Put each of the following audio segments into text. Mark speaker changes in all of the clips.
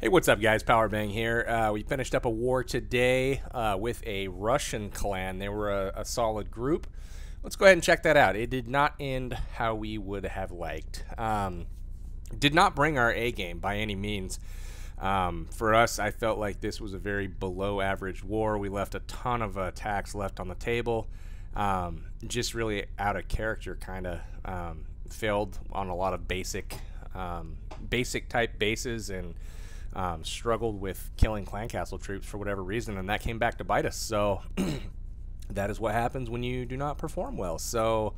Speaker 1: Hey, what's up, guys? Powerbang here. We finished up a war today with a Russian clan. They were a solid group. Let's go ahead and check that out. It did not end how we would have liked. Did not bring our A game by any means. For us, I felt like this was a very below average war. We left a ton of attacks left on the table. Just really out of character, kind of failed on a lot of basic type bases and struggled with killing clan castle troops for whatever reason, and that came back to bite us. So that is what happens when you do not perform well. So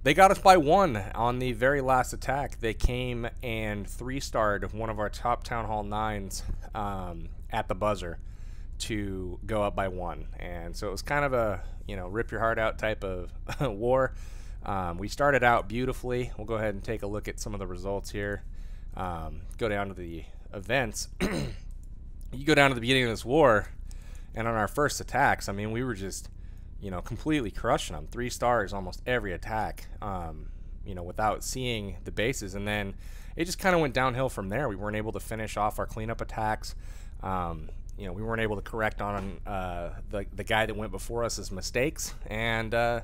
Speaker 1: they got us by one on the very last attack. They came and 3-starred one of our top Town Hall 9s at the buzzer to go up by one. And so it was kind of a, rip your heart out type of war. We started out beautifully. We'll go ahead and take a look at some of the results here. Go down to the events. You go down to the beginning of this war, and on our first attacks, I mean, we were just, completely crushing them. 3 stars almost every attack, without seeing the bases. And then it just kind of went downhill from there. We weren't able to finish off our cleanup attacks. We weren't able to correct on the guy that went before us' mistakes, and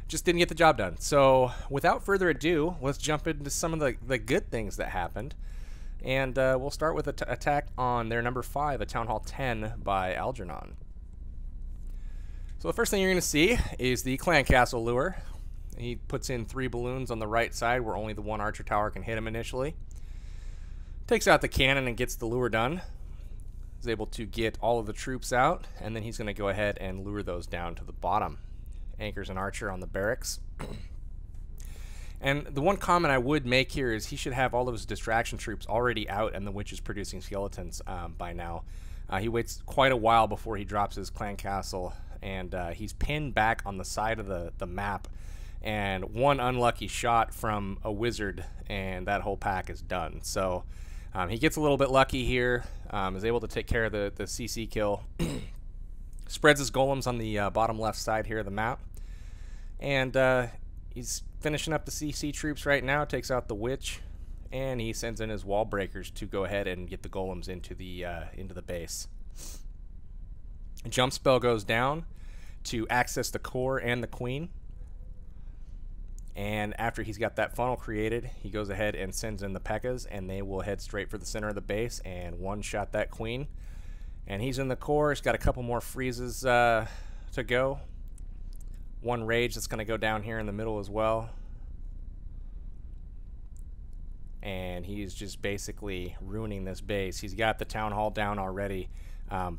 Speaker 1: just didn't get the job done. So without further ado, let's jump into some of the good things that happened. And we'll start with an attack on their number 5, a Town Hall 10 by Algernon. So the first thing you're going to see is the clan castle lure. He puts in 3 balloons on the right side where only the 1 archer tower can hit him initially. Takes out the cannon and gets the lure done. He's able to get all of the troops out, and then he's going to go ahead and lure those down to the bottom. Anchors an archer on the barracks. And the one comment I would make here is he should have all of his distraction troops already out and the witch is producing skeletons by now. He waits quite a while before he drops his clan castle, and he's pinned back on the side of the map. And one unlucky shot from a wizard, and that whole pack is done. So he gets a little bit lucky here, is able to take care of the CC kill. Spreads his golems on the bottom left side here of the map. And he's finishing up the CC troops right now, takes out the witch, and he sends in his wall breakers to go ahead and get the golems into the base. A jump spell goes down to access the core and the queen. And after he's got that funnel created, he goes ahead and sends in the P.E.K.K.A.s, and they will head straight for the center of the base and one-shot that queen. And he's in the core. He's got a couple more freezes to go. 1 rage that's going to go down here in the middle as well. And he's just basically ruining this base. He's got the town hall down already.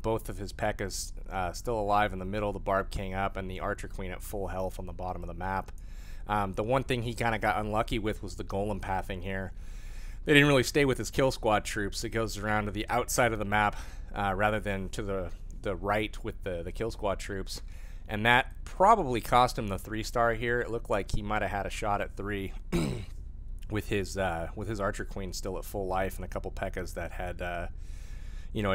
Speaker 1: Both of his P.E.K.K.A.s still alive in the middle, the Barb King up, and the Archer Queen at full health on the bottom of the map. The one thing he kind of got unlucky with was the golem pathing here. They didn't really stay with his kill squad troops. It goes around to the outside of the map rather than to the right with the kill squad troops. And that probably cost him the 3-star here. It looked like he might have had a shot at 3 with his Archer Queen still at full life and a couple P.E.K.K.A.s that had a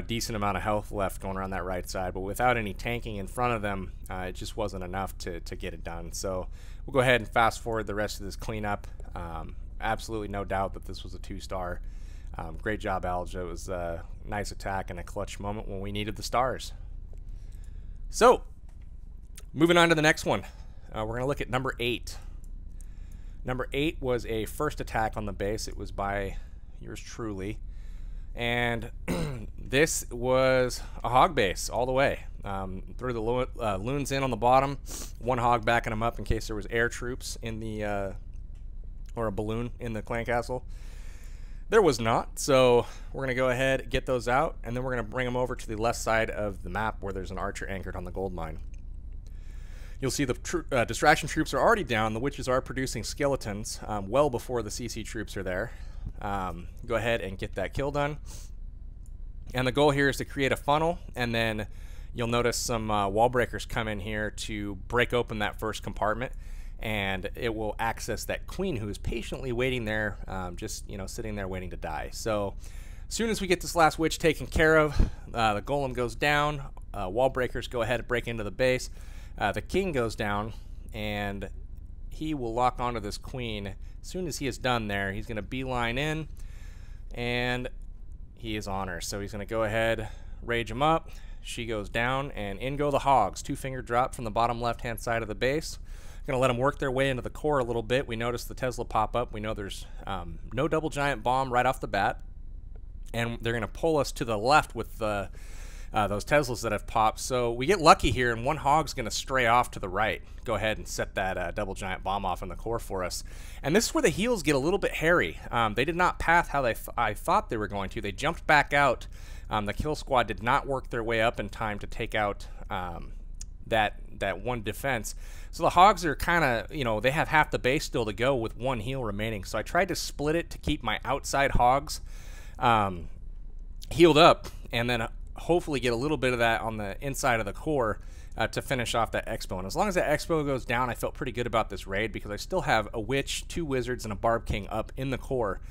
Speaker 1: decent amount of health left going around that right side. But without any tanking in front of them, it just wasn't enough to get it done. So we'll go ahead and fast forward the rest of this cleanup. Absolutely no doubt that this was a 2-star. Great job, Alge. It was a nice attack and a clutch moment when we needed the stars. So moving on to the next one, we're going to look at number 8. Number 8 was a first attack on the base. It was by yours truly. And this was a hog base all the way. Threw the loons in on the bottom. 1 hog backing them up in case there was air troops in the, or a balloon in the clan castle. There was not, so we're going to go ahead, get those out, and then we're going to bring them over to the left side of the map where there's an archer anchored on the gold mine. You'll see the distraction troops are already down. The witches are producing skeletons well before the CC troops are there. Go ahead and get that kill done. And the goal here is to create a funnel, and then you'll notice some wall breakers come in here to break open that first compartment, and it will access that queen who is patiently waiting there, just sitting there waiting to die. So as soon as we get this last witch taken care of, the golem goes down, wall breakers go ahead and break into the base. The king goes down, and he will lock onto this queen. As soon as he is done there, he's going to beeline in, and he is on her. So he's going to go ahead, rage him up. She goes down, and in go the Hogs. 2-finger drop from the bottom left-hand side of the base. Going to let them work their way into the core a little bit. We notice the Tesla pop up. We know there's no double giant bomb right off the bat. And they're going to pull us to the left with those Teslas that have popped. So we get lucky here, and one Hog's going to stray off to the right. Go ahead and set that double giant bomb off in the core for us. And this is where the heels get a little bit hairy. They did not path how I thought they were going to. They jumped back out. The kill squad did not work their way up in time to take out that one defense. So the Hogs are kind of, you know, they have half the base still to go with one heel remaining. So I tried to split it to keep my outside Hogs healed up, and then hopefully get a little bit of that on the inside of the core to finish off that Expo. And as long as that Expo goes down, I felt pretty good about this raid because I still have a Witch, 2 Wizards, and a Barb King up in the core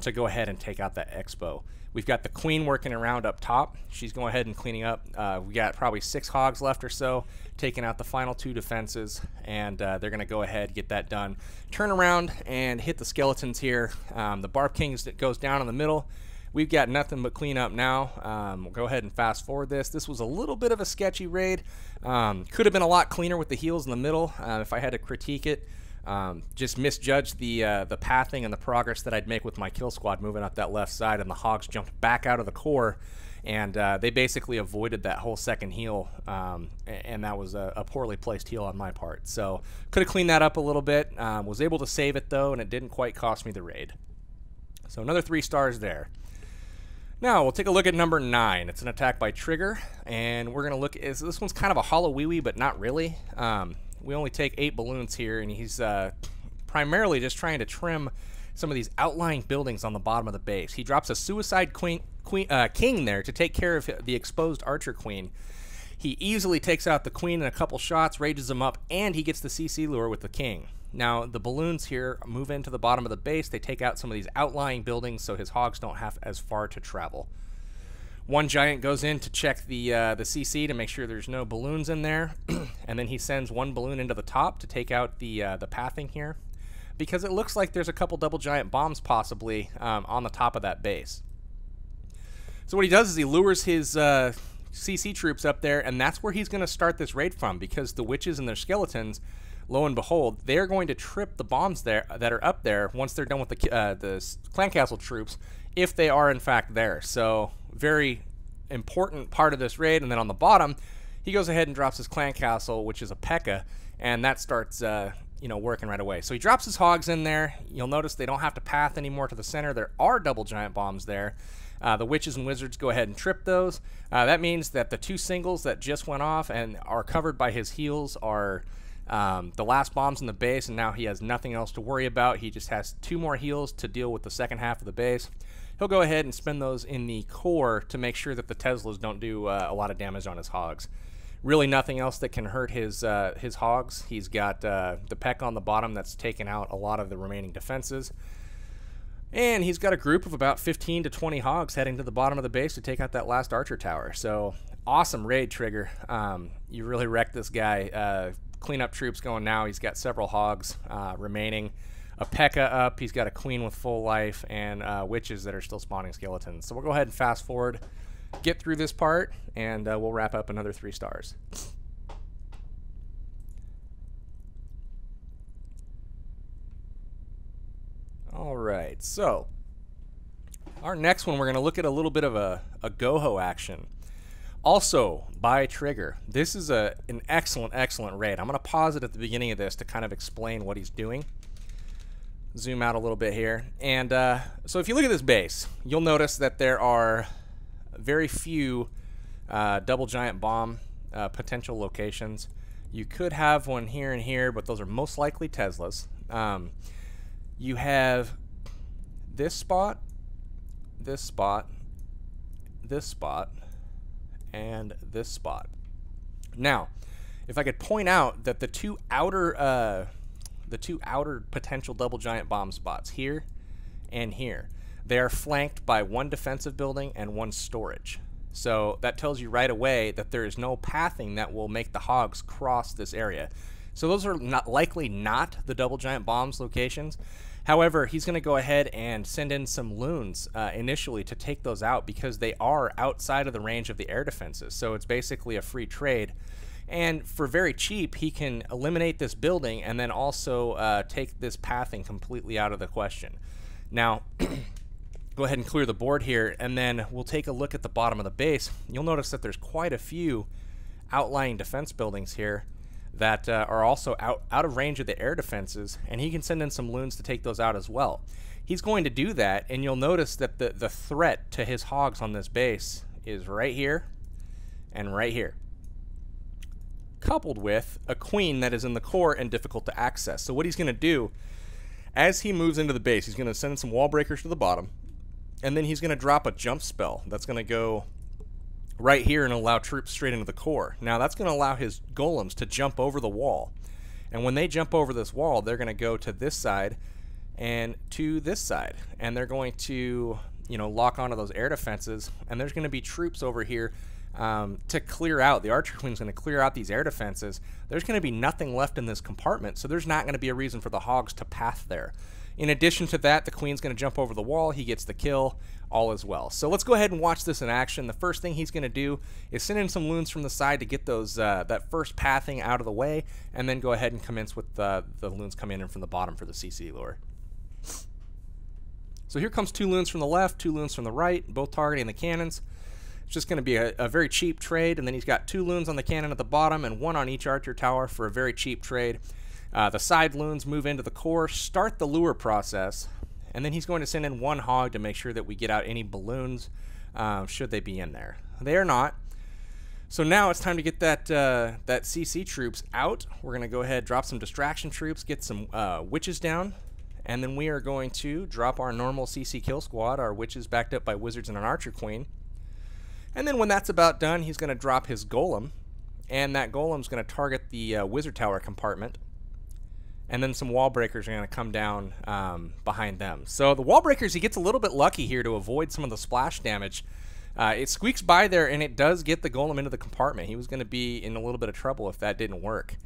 Speaker 1: to go ahead and take out that Expo. We've got the Queen working around up top. She's going ahead and cleaning up. We got probably 6 Hogs left or so, taking out the final 2 defenses, and they're going to go ahead, get that done. Turn around and hit the skeletons here. The Barb King goes down in the middle. We've got nothing but clean up now. We'll go ahead and fast forward this. This was a little bit of a sketchy raid. Could have been a lot cleaner with the heals in the middle if I had to critique it. Just misjudged the pathing and the progress that I'd make with my kill squad moving up that left side, and the Hogs jumped back out of the core, and they basically avoided that whole second heal, and that was a poorly placed heal on my part. So could have cleaned that up a little bit. Was able to save it though, and it didn't quite cost me the raid. So another 3 stars there. Now we'll take a look at number 9. It's an attack by Trigger, and we're gonna look. This one's kind of a Holowiwi, but not really. We only take 8 balloons here, and he's primarily just trying to trim some of these outlying buildings on the bottom of the base. He drops a Suicide King there to take care of the exposed Archer Queen. He easily takes out the Queen in a couple shots, rages him up, and he gets the CC lure with the King. Now, the balloons here move into the bottom of the base. They take out some of these outlying buildings so his Hogs don't have as far to travel. One Giant goes in to check the CC to make sure there's no balloons in there, and then he sends 1 balloon into the top to take out the pathing here, because it looks like there's a couple double giant bombs possibly on the top of that base. So what he does is he lures his CC troops up there, and that's where he's going to start this raid from, because the witches and their skeletons, lo and behold, they're going to trip the bombs there that are up there once they're done with the clan castle troops, if they are in fact there. So very important part of this raid. And then on the bottom, he goes ahead and drops his clan castle, which is a P.E.K.K.A., and that starts you know, working right away. So he drops his Hogs in there. You'll notice they don't have to path anymore to the center. There are double giant bombs there. The Witches and Wizards go ahead and trip those. That means that the 2 singles that just went off and are covered by his heals are the last bombs in the base, and now he has nothing else to worry about. He just has 2 more heals to deal with the second half of the base. He'll go ahead and spend those in the core to make sure that the Teslas don't do a lot of damage on his Hogs. Really nothing else that can hurt his Hogs. He's got the P.E.K.K.A. on the bottom that's taken out a lot of the remaining defenses. And he's got a group of about 15 to 20 Hogs heading to the bottom of the base to take out that last Archer tower. So awesome raid, Trigger. You really wrecked this guy. Cleanup troops going now. He's got several Hogs remaining. A P.E.K.K.A. up. He's got a Queen with full life, and witches that are still spawning skeletons. So we'll go ahead and fast forward, get through this part, and we'll wrap up another 3 stars. All right, so our next one, we're going to look at a little bit of a GoHo action. Also by Trigger. This is an excellent raid. I'm going to pause it at the beginning of this to kind of explain what he's doing. Zoom out a little bit here. And so if you look at this base, you'll notice that there are very few double giant bomb potential locations. You could have one here and here, but those are most likely Teslas. You have this spot, this spot, this spot, and this spot. Now, if I could point out that the two outer potential double giant bomb spots here and here, they are flanked by 1 defensive building and 1 storage. So that tells you right away that there is no pathing that will make the Hogs cross this area. So those are likely not the double giant bombs locations. However, he's going to go ahead and send in some loons initially to take those out because they are outside of the range of the air defenses. So it's basically a free trade. And for very cheap, he can eliminate this building and then also take this pathing completely out of the question. Now, go ahead and clear the board here, and then we'll take a look at the bottom of the base. You'll notice that there's quite a few outlying defense buildings here that are also out of range of the air defenses, and he can send in some loons to take those out as well. He's going to do that, and you'll notice that the threat to his hogs on this base is right here and right here, coupled with a queen that is in the core and difficult to access. So what he's going to do, as he moves into the base, he's going to send in some wall breakers to the bottom, and then he's going to drop a jump spell that's going to go right here and allow troops straight into the core. Now that's going to allow his golems to jump over the wall, and when they jump over this wall, they're going to go to this side and to this side, and they're going to, you know, lock onto those air defenses, and there's going to be troops over here to clear out. The archer queen's going to clear out these air defenses. There's going to be nothing left in this compartment, so there's not going to be a reason for the hogs to path there. In addition to that, the queen's going to jump over the wall. He gets the kill, all as well. So let's go ahead and watch this in action. The first thing he's going to do is send in some loons from the side to get those that first pathing out of the way, and then go ahead and commence with the loons coming in from the bottom for the CC lure. So here comes 2 loons from the left, 2 loons from the right, both targeting the cannons. It's just going to be a very cheap trade, and then he's got 2 loons on the cannon at the bottom and 1 on each archer tower for a very cheap trade. The side loons move into the core, start the lure process, and then he's going to send in 1 hog to make sure that we get out any balloons should they be in there. They are not. So now it's time to get that CC troops out. We're going to go ahead, drop some distraction troops, get some witches down, and then we are going to drop our normal CC kill squad, our witches backed up by wizards and an archer queen. And then when that's about done, he's going to drop his golem, and that golem's going to target the wizard tower compartment. And then some wall breakers are going to come down behind them. So the wall breakers, he gets a little bit lucky here to avoid some of the splash damage. It squeaks by there, and it does get the golem into the compartment. He was going to be in a little bit of trouble if that didn't work.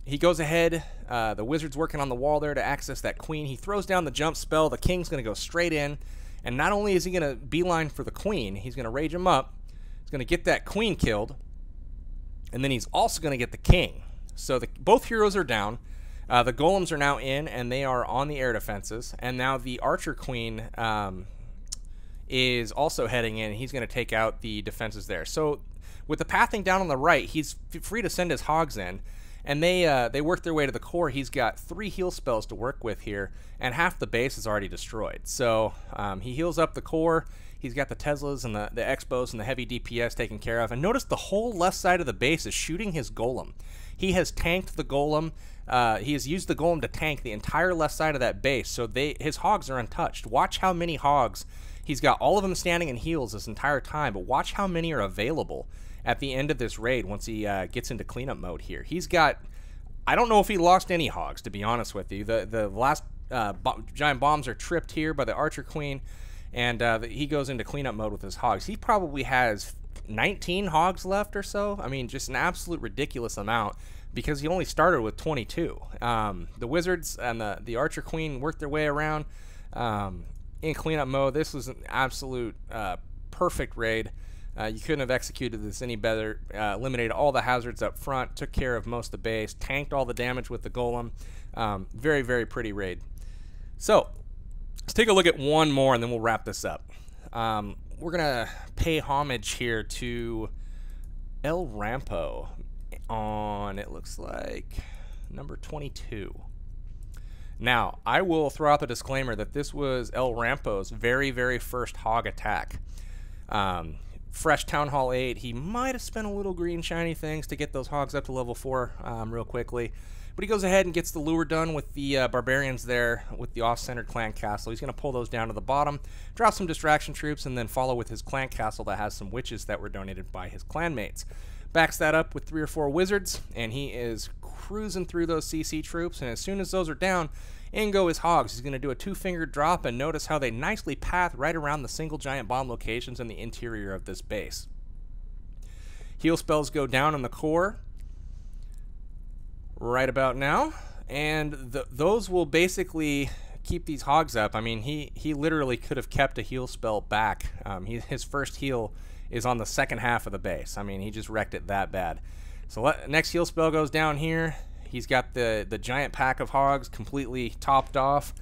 Speaker 1: He goes ahead. The wizard's working on the wall there to access that queen. He throws down the jump spell. The king's going to go straight in. And not only is he going to beeline for the queen, he's going to rage him up. He's going to get that queen killed. And then he's also going to get the king. So both heroes are down. The golems are now in, and they are on the air defenses. And now the archer queen is also heading in. He's going to take out the defenses there. So with the pathing down on the right, he's free to send his hogs in. And they work their way to the core. He's got 3 heal spells to work with here, and half the base is already destroyed. So he heals up the core. He's got the Teslas and the Expos and the heavy DPS taken care of. And notice the whole left side of the base is shooting his golem. He has tanked the golem. He has used the golem to tank the entire left side of that base. So his hogs are untouched. Watch how many hogs. He's got all of them standing in heals this entire time, but watch how many are available at the end of this raid once he gets into cleanup mode here. He's got, I don't know if he lost any hogs, to be honest with you. The last giant bombs are tripped here by the archer queen, and he goes into cleanup mode with his hogs. He probably has 19 hogs left or so. I mean, just an absolute ridiculous amount because he only started with 22. The wizards and the archer queen worked their way around in cleanup mode. This was an absolute perfect raid. You couldn't have executed this any better. Eliminated all the hazards up front, took care of most of the base, tanked all the damage with the golem. Very, very pretty raid. So let's take a look at one more, and then we'll wrap this up. We're going to pay homage here to ElRambo on, it looks like, number 22. Now, I will throw out the disclaimer that this was ElRambo's very, very first hog attack. Fresh Town Hall 8, he might have spent a little green shiny things to get those hogs up to level 4 real quickly. But he goes ahead and gets the lure done with the barbarians there with the off-centered clan castle. He's going to pull those down to the bottom, drop some distraction troops, and then follow with his clan castle that has some witches that were donated by his clanmates. Backs that up with 3 or 4 wizards, and he is cruising through those CC troops, and as soon as those are down, in go his hogs. He's going to do a 2-finger drop, and notice how they nicely path right around the single giant bomb locations in the interior of this base. Heal spells go down in the core right about now, and those will basically keep these hogs up. I mean, he literally could have kept a heal spell back. His first heal is on the second half of the base. I mean, he just wrecked it that bad. So next heal spell goes down here. He's got the giant pack of hogs completely topped off.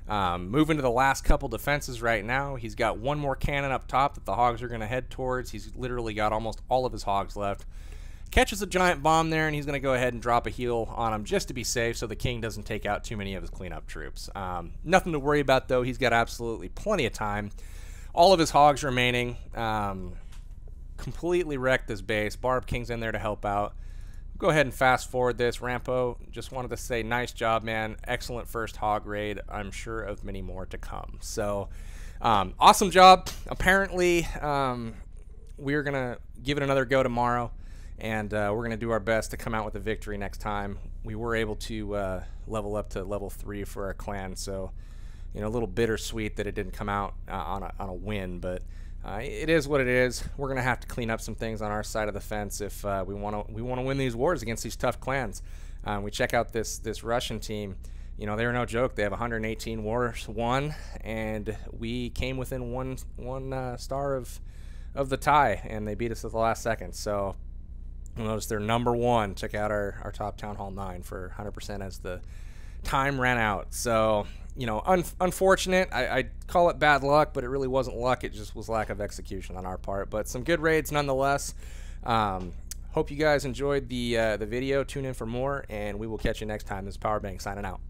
Speaker 1: Moving to the last couple defenses right now. He's got one more cannon up top that the hogs are going to head towards. He's literally got almost all of his hogs left. Catches a giant bomb there, and he's going to go ahead and drop a heal on him just to be safe so the king doesn't take out too many of his cleanup troops. Nothing to worry about, though. He's got absolutely plenty of time. All of his hogs remaining. Completely wrecked this base. Barb King's in there to help out. Go ahead and fast forward this. Rampo, just wanted to say nice job, man. Excellent first hog raid. I'm sure of many more to come. So, awesome job. Apparently, we're going to give it another go tomorrow. And we're going to do our best to come out with a victory next time. We were able to level up to level 3 for our clan, so you know, a little bittersweet that it didn't come out on a win, but it is what it is. We're going to have to clean up some things on our side of the fence if we want to win these wars against these tough clans. We check out this Russian team. You know, they're no joke. They have 118 wars won, and we came within one star of the tie, and they beat us at the last second. So you'll notice they're #1. Check out our top Town Hall 9 for 100% as the time ran out. So, you know, unfortunate. I call it bad luck, but it really wasn't luck. It just was lack of execution on our part. But some good raids nonetheless. Hope you guys enjoyed the video. Tune in for more, and we will catch you next time. This is Powerbang signing out.